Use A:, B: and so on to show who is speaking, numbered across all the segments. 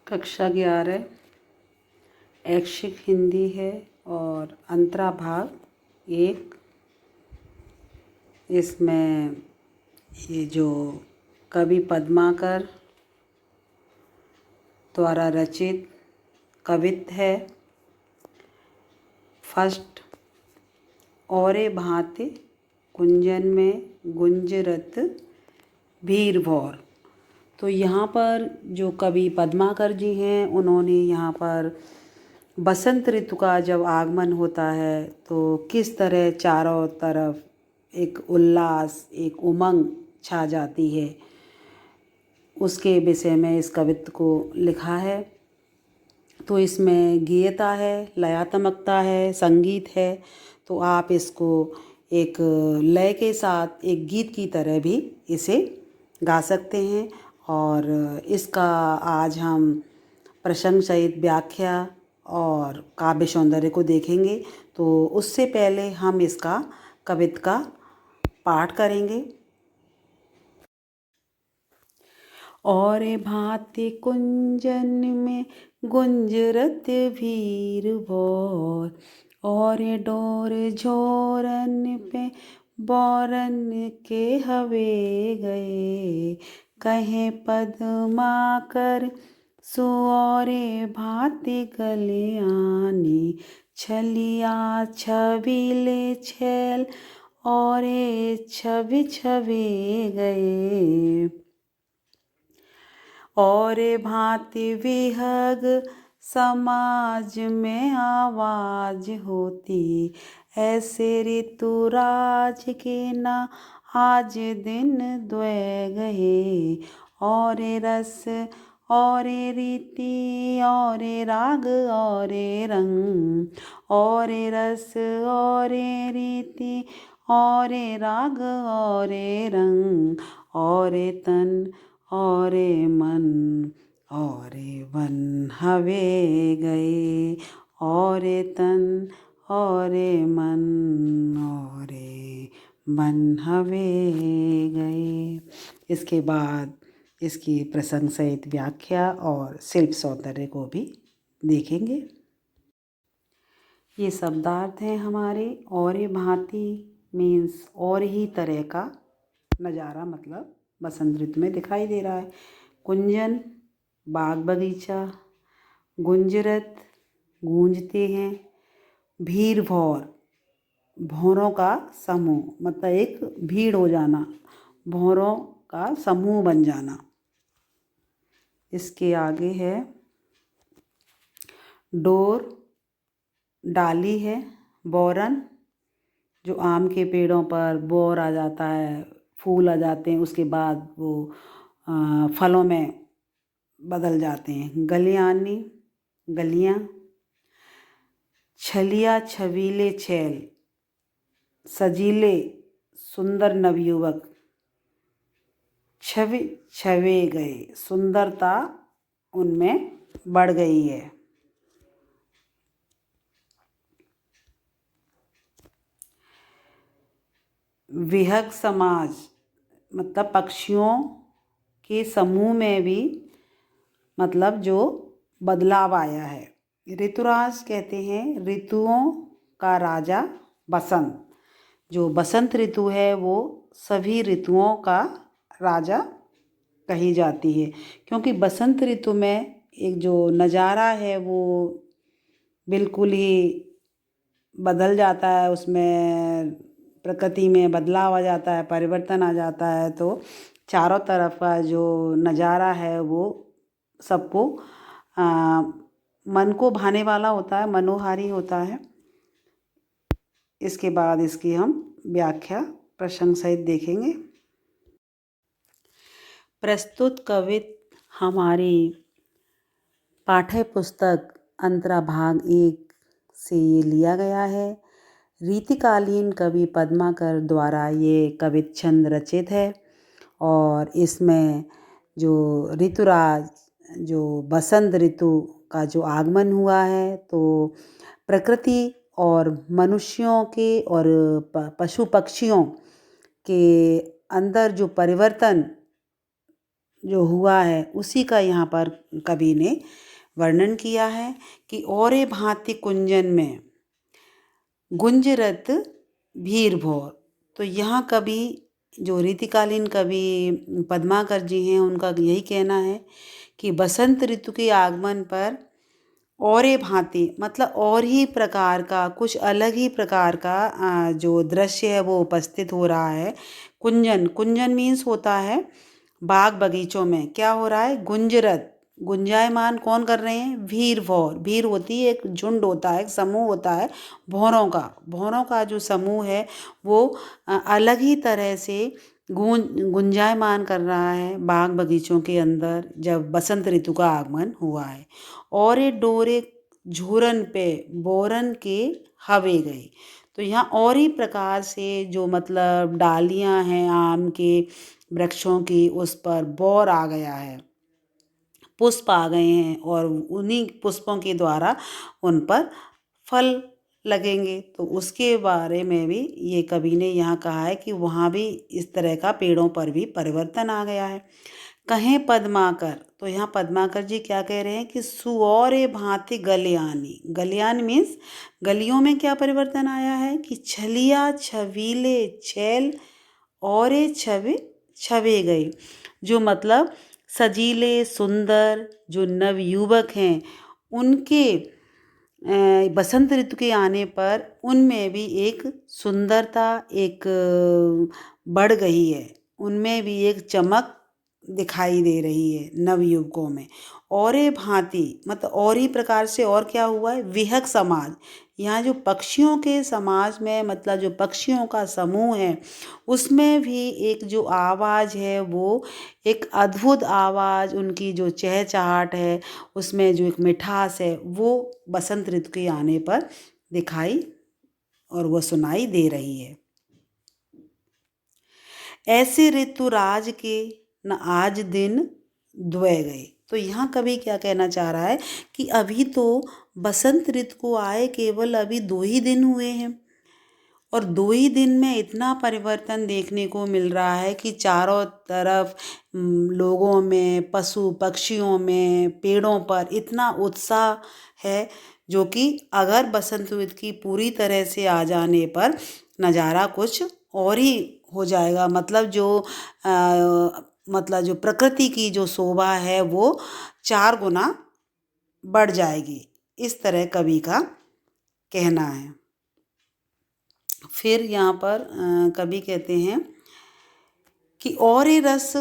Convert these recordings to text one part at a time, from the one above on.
A: कक्षा 11 ऐच्छिक हिंदी है और अंतरा भाग 1। इसमें ये जो कवि पद्माकर द्वारा रचित कवित्त है। फर्स्ट, औरे भांति कुंजन में गुंजरत भीर भौर। तो यहाँ पर जो कवि पद्माकर जी हैं, उन्होंने यहाँ पर बसंत ऋतु का जब आगमन होता है तो किस तरह चारों तरफ एक उल्लास, एक उमंग छा जाती है, उसके विषय में इस कवित्त को लिखा है। तो इसमें गीयता है, लयात्मकता है, संगीत है। तो आप इसको एक लय के साथ एक गीत की तरह भी इसे गा सकते हैं। और इसका आज हम प्रसंग सहित व्याख्या और काव्य सौंदर्य को देखेंगे। तो उससे पहले हम इसका कवित्त का पाठ करेंगे। और भांति कुंजन में गुंजरत भीर भौर, और डोर झोरन पे बौरन के हवे गए, कहे पद्माकर सुऔरे भांति गलियानी, छलिया छबीले छैल औरे छवि छवे गए। और भांति विहग समाज में आवाज होती, ऐसे ऋतुराज के ना आज दिन द्वै गए। और रस और रीति और राग और रंग, और रस और रीति और राग और रंग, और तन और मन और वन हवे गए, और तन और मन और मन हवे गए। इसके बाद इसकी प्रसंग सहित व्याख्या और शिल्प सौंदर्य को भी देखेंगे। ये शब्दार्थ हैं हमारे। और भांति मीन्स और ही तरह का नज़ारा, मतलब बसंत ऋतु में दिखाई दे रहा है। कुंजन बाग बगीचा, गुंजरत गूंजते हैं, भीर भौर भौरों का समूह, मतलब एक भीड़ हो जाना, भौरों का समूह बन जाना। इसके आगे है डोर, डाली है, बौरन जो आम के पेड़ों पर बौर आ जाता है, फूल आ जाते हैं, उसके बाद वो फलों में बदल जाते हैं। गलियानी गलियाँ, छलिया छबीले छैल सजीले सुंदर नवयुवक, छवि छवे गए सुंदरता उनमें बढ़ गई है। विहग समाज मतलब पक्षियों के समूह में भी मतलब जो बदलाव आया है। ऋतुराज कहते हैं ऋतुओं का राजा बसंत। जो बसंत ऋतु है वो सभी ऋतुओं का राजा कही जाती है, क्योंकि बसंत ऋतु में एक जो नज़ारा है वो बिल्कुल ही बदल जाता है। उसमें प्रकृति में बदलाव आ जाता है, परिवर्तन आ जाता है। तो चारों तरफ का जो नज़ारा है वो सबको मन को भाने वाला होता है, मनोहारी होता है। इसके बाद इसकी हम व्याख्या प्रसंग सहित देखेंगे। प्रस्तुत कवित्त हमारी पाठ्य पुस्तक अंतरा भाग 1 से ये लिया गया है। रीतिकालीन कवि पद्माकर द्वारा ये कवित्त छंद रचित है और इसमें जो ऋतुराज, जो बसंत ऋतु का जो आगमन हुआ है, तो प्रकृति और मनुष्यों के और पशु पक्षियों के अंदर जो परिवर्तन जो हुआ है उसी का यहाँ पर कवि ने वर्णन किया है कि औरे भांति कुंजन में गुंजरत भीर भौर। तो यहाँ कवि जो रीतिकालीन कवि पद्माकर जी हैं उनका यही कहना है कि बसंत ऋतु के आगमन पर औरे भांति मतलब और ही प्रकार का कुछ अलग ही प्रकार का जो दृश्य है वो उपस्थित हो रहा है। कुंजन, कुंजन मीन्स होता है बाग बगीचों में क्या हो रहा है, गुंजरत, गुंजायमान कौन कर रहे हैं, भीर भौर। भीर होती है एक झुंड होता है, एक समूह होता है भौरों का। भौरों का जो समूह है वो अलग ही तरह से गुंजायमान कर रहा है बाग बगीचों के अंदर जब बसंत ऋतु का आगमन हुआ है। और ये डोरे झूरन पे बोरन के हवे गए। तो यहाँ और ही प्रकार से जो मतलब डालियाँ हैं आम के वृक्षों की उस पर बौर आ गया है, पुष्प आ गए हैं और उन्हीं पुष्पों के द्वारा उन पर फल लगेंगे। तो उसके बारे में भी ये कवि ने यहाँ कहा है कि वहाँ भी इस तरह का पेड़ों पर भी परिवर्तन आ गया है। कहें पद्माकर, तो यहाँ पद्माकर जी क्या कह रहे हैं कि सुऔरे भांति गलियानी। गलियान मीन्स गलियों में क्या परिवर्तन आया है कि छलिया छबीले छैल औरे छवे छवे गए। जो मतलब सजीले सुंदर जो नवयुवक हैं उनके बसंत ऋतु के आने पर उनमें भी एक सुंदरता एक बढ़ गई है, उनमें भी एक चमक दिखाई दे रही है नवयुवकों में। और ये भांति मतलब और ही प्रकार से और क्या हुआ है, विहक समाज। यहाँ जो पक्षियों के समाज में मतलब जो पक्षियों का समूह है उसमें भी एक जो आवाज़ है वो एक अद्भुत आवाज़, उनकी जो चहचहाट है उसमें जो एक मिठास है वो बसंत ऋतु के आने पर दिखाई और वो सुनाई दे रही है। ऐसे ऋतुराज के न आज दिन द्वय गए। तो यहाँ कवि क्या कहना चाह रहा है कि अभी तो बसंत ऋतु को आए केवल अभी 2 ही दिन हुए हैं और 2 ही दिन में इतना परिवर्तन देखने को मिल रहा है कि चारों तरफ लोगों में, पशु पक्षियों में, पेड़ों पर इतना उत्साह है जो कि अगर बसंत ऋतु की पूरी तरह से आ जाने पर नज़ारा कुछ और ही हो जाएगा। मतलब जो प्रकृति की जो शोभा है वो 4 गुना बढ़ जाएगी, इस तरह कवि का कहना है। फिर यहाँ पर कवि कहते हैं कि औरे रस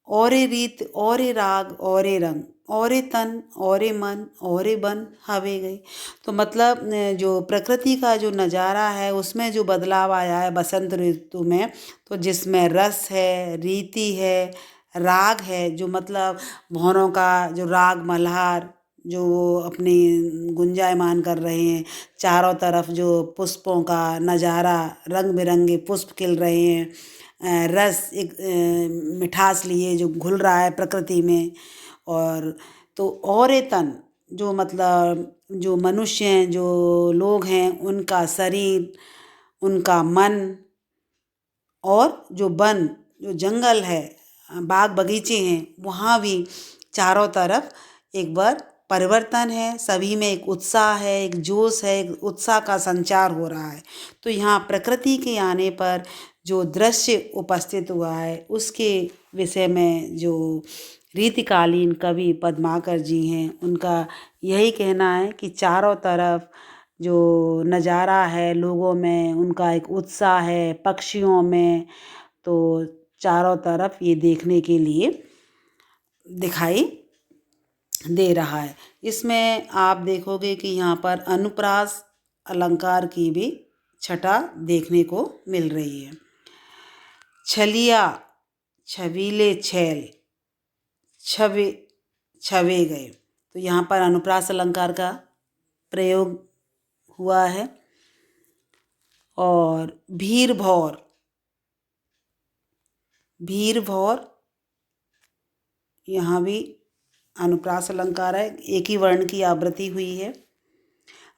A: औरे रीत औरे राग औरे रंग औरे तन औरे मन औरे बन हवे गए। तो मतलब जो प्रकृति का जो नज़ारा है उसमें जो बदलाव आया है बसंत ऋतु में, तो जिसमें रस है, रीति है, राग है, जो मतलब भौरों का जो राग मल्हार जो वो अपनी गुंजायमान कर रहे हैं, चारों तरफ जो पुष्पों का नज़ारा, रंग बिरंगे पुष्प खिल रहे हैं, रस एक मिठास लिए जो घुल रहा है प्रकृति में। और तो और ये तन जो मतलब जो मनुष्य हैं, जो लोग हैं, उनका शरीर, उनका मन और जो वन जो जंगल है, बाग बगीचे हैं, वहाँ भी चारों तरफ एक बार परिवर्तन है, सभी में एक उत्साह है, एक जोश है, एक उत्साह का संचार हो रहा है। तो यहाँ प्रकृति के आने पर जो दृश्य उपस्थित हुआ है उसके विषय में जो रीतिकालीन कवि पद्माकर जी हैं उनका यही कहना है कि चारों तरफ जो नज़ारा है लोगों में, उनका एक उत्साह है, पक्षियों में, तो चारों तरफ ये देखने के लिए दिखाई दे रहा है। इसमें आप देखोगे कि यहाँ पर अनुप्रास अलंकार की भी छटा देखने को मिल रही है। छलिया छबीले छैल छवे छवे गए। तो यहाँ पर अनुप्रास अलंकार का प्रयोग हुआ है। और भीर भौर, भीर भौर यहाँ भी अनुप्रास अलंकार है, एक ही वर्ण की आवृत्ति हुई है।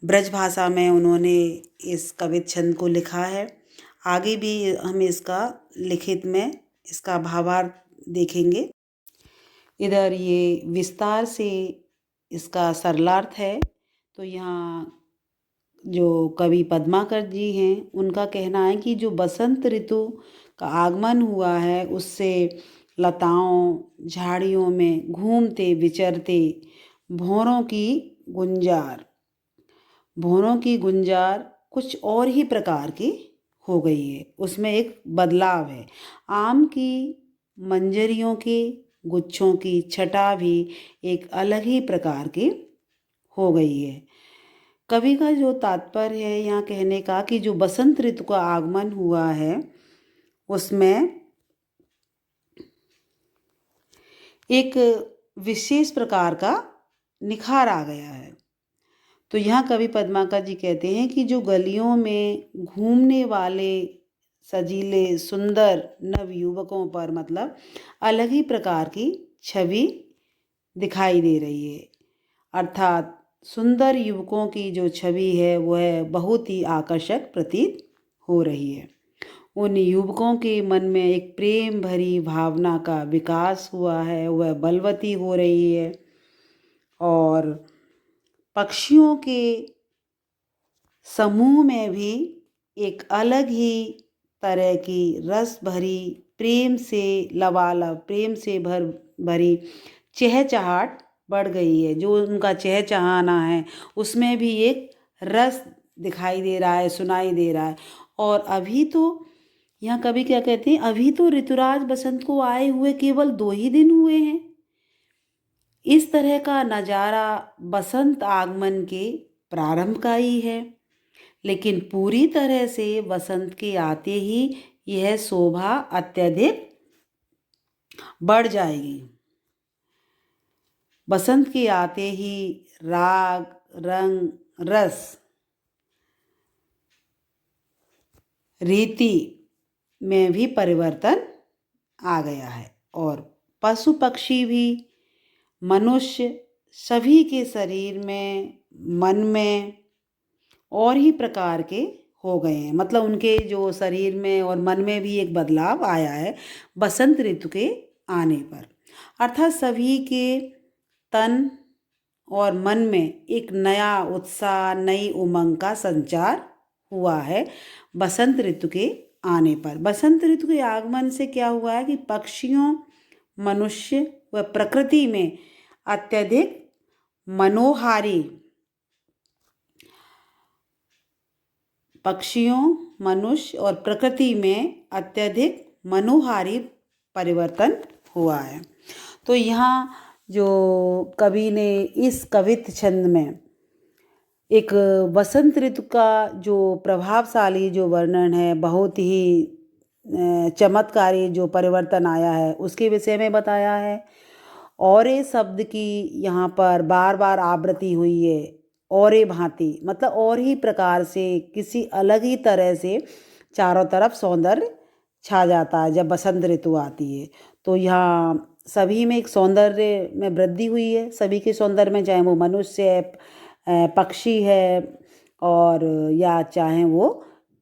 A: ब्रज भाषा में उन्होंने इस कवित छंद को लिखा है। आगे भी हम इसका लिखित में इसका भावार्थ देखेंगे। इधर ये विस्तार से इसका सरलार्थ है। तो यहाँ जो कवि पद्माकर जी हैं उनका कहना है कि जो बसंत ऋतु का आगमन हुआ है उससे लताओं झाड़ियों में घूमते विचरते भौरों की गुंजार भौरों की गुंजार कुछ और ही प्रकार की हो गई है। उसमें एक बदलाव है। आम की मंजरियों के गुच्छों की छटा भी एक अलग ही प्रकार की हो गई है। कवि का जो तात्पर्य है यहाँ कहने का कि जो बसंत ऋतु का आगमन हुआ है उसमें एक विशेष प्रकार का निखार आ गया है। तो यहाँ कवि पद्माकर जी कहते हैं कि जो गलियों में घूमने वाले सजीले सुंदर नव युवकों पर मतलब अलग ही प्रकार की छवि दिखाई दे रही है। अर्थात सुंदर युवकों की जो छवि है वह बहुत ही आकर्षक प्रतीत हो रही है। उन युवकों के मन में एक प्रेम भरी भावना का विकास हुआ है, वह बलवती हो रही है। और पक्षियों के समूह में भी एक अलग ही तरह की रस भरी प्रेम से लबालब प्रेम से भरी चहचहाट बढ़ गई है। जो उनका चहचहाना है उसमें भी एक रस दिखाई दे रहा है, सुनाई दे रहा है। और अभी तो यहाँ कवि क्या कहते हैं, अभी तो ऋतुराज बसंत को आए हुए केवल 2 ही दिन हुए हैं। इस तरह का नज़ारा बसंत आगमन के प्रारंभ का ही है, लेकिन पूरी तरह से बसंत के आते ही यह शोभा अत्यधिक बढ़ जाएगी। बसंत के आते ही राग रंग रस रीति में भी परिवर्तन आ गया है और पशु पक्षी भी मनुष्य सभी के शरीर में मन में और ही प्रकार के हो गए हैं। मतलब उनके जो शरीर में और मन में भी एक बदलाव आया है बसंत ऋतु के आने पर। अर्थात सभी के तन और मन में एक नया उत्साह नई उमंग का संचार हुआ है बसंत ऋतु के आने पर। बसंत ऋतु के आगमन से क्या हुआ है कि पक्षियों मनुष्य व प्रकृति में अत्यधिक मनोहारी पक्षियों मनुष्य और प्रकृति में अत्यधिक मनोहारी परिवर्तन हुआ है। तो यहाँ जो कवि ने इस कवित्त छंद में एक बसंत ऋतु का जो प्रभावशाली जो वर्णन है, बहुत ही चमत्कारी जो परिवर्तन आया है उसके विषय में बताया है। औरे शब्द की यहाँ पर बार बार आवृत्ति हुई है। औरे भांति मतलब और ही प्रकार से किसी अलग ही तरह से चारों तरफ सौंदर्य छा जाता है जब बसंत ऋतु आती है। तो यहाँ सभी में एक सौंदर्य में वृद्धि हुई है, सभी के सौंदर्य में, चाहे वो मनुष्य है पक्षी है और या चाहे वो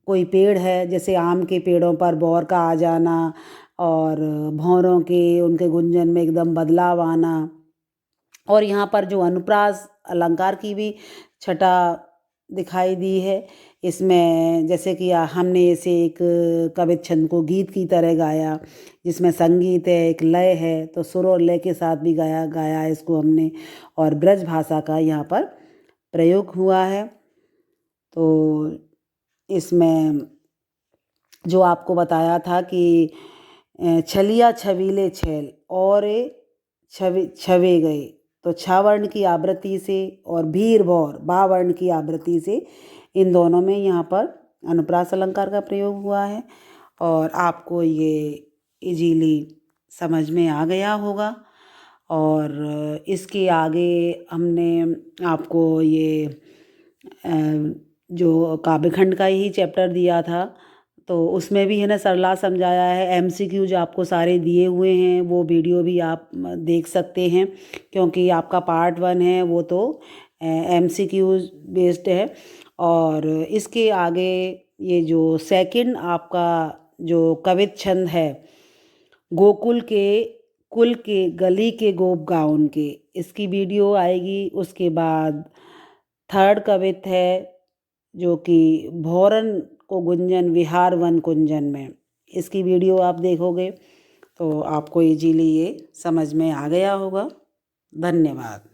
A: कोई पेड़ है, जैसे आम के पेड़ों पर बौर का आ जाना और भौरों के उनके गुंजन में एकदम बदलाव आना। और यहाँ पर जो अनुप्रास अलंकार की भी छटा दिखाई दी है। इसमें जैसे कि हमने इसे एक कवित्त छंद को गीत की तरह गाया जिसमें संगीत है, एक लय है, तो सुर और लय के साथ भी गाया है इसको हमने। और ब्रज भाषा का यहाँ पर प्रयोग हुआ है। तो इसमें जो आपको बताया था कि छलिया छबीले छेल और छवे गए, तो छ वर्ण की आवृत्ति से और भीर भौर बा वर्ण की आवृत्ति से इन दोनों में यहाँ पर अनुप्रास अलंकार का प्रयोग हुआ है। और आपको ये इजीली समझ में आ गया होगा। और इसके आगे हमने आपको ये जो काव्यखंड का ही चैप्टर दिया था तो उसमें भी है ना सरला समझाया है। एमसीक्यू जो आपको सारे दिए हुए हैं वो वीडियो भी आप देख सकते हैं, क्योंकि आपका पार्ट 1 है वो तो एमसीक्यू बेस्ड है। और इसके आगे ये जो सेकंड आपका जो कवित्त छंद है गोकुल के कुल के गली के गोप गाउन के, इसकी वीडियो आएगी। उसके बाद थर्ड कवित है जो कि भौरन को गुंजन विहार वन कुंजन में, इसकी वीडियो आप देखोगे तो आपको इजीली ये समझ में आ गया होगा। धन्यवाद।